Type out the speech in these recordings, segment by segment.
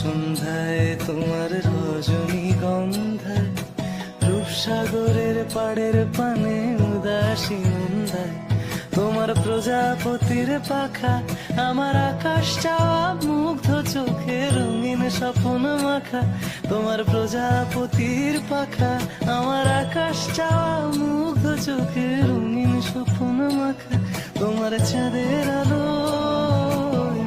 সন্ধ্যায় তোমার রজনীগন্ধায়, রূপসাগরের পাড়ের পানে উদাসী মন্দায়, তোমার প্রজাপতির পাখা আমার আকাশ চাওয়া মুগ্ধ চোখে রঙিন স্বপ্ন মাখা। তোমার প্রজাপতির পাখা আমার আকাশ চাওয়া মুগ্ধ চোখে রঙিন স্বপ্ন মাখা। তোমার চাঁদের আলো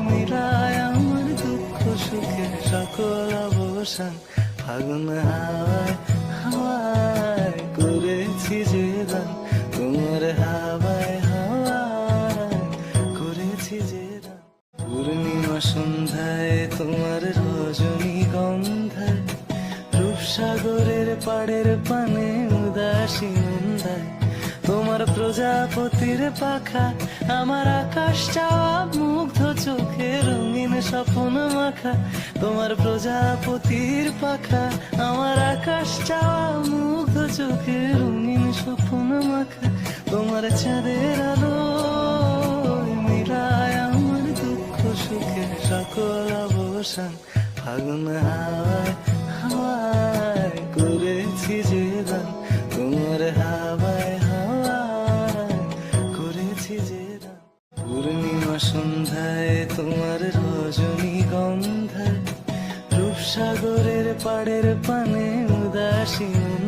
মিলায় আমার দুঃখ সুখে সকল অবসান। ফাগুন হাওয়ায় হাওয়ায় করেছি যে দান, তোমার হাওয়ায় হাওয়ায় করেছি যে দান। পূর্ণিমা সন্ধ্যায় তোমার রজনীগন্ধায়, রূপসাগরের পাড়ের পানে উদাসী মন্দায়, তোমার প্রজাপতির পাখা আমার আকাশ চাওয়া মুগ্ধ চোখে রঙিন স্বপ্ন মাখা। তোমার প্রজাপতির পাখা আমার আকাশ চাওয়া মুগ্ধ চোখে রঙিন স্বপ্ন মাখা। তোমার চাঁদের আলো মিলায় আমার দুঃখ সুখে সকল অবসান। ফাগুন হাওয়ায় হাওয়ায় করেছি যে দান, তোমার হাওয়ায় হাওয়ায় করেছি যে দান। পূর্ণিমা সন্ধ্যায় তোমার রজনীগন্ধায়, রূপসাগরের পাড়ের পানে উদাসী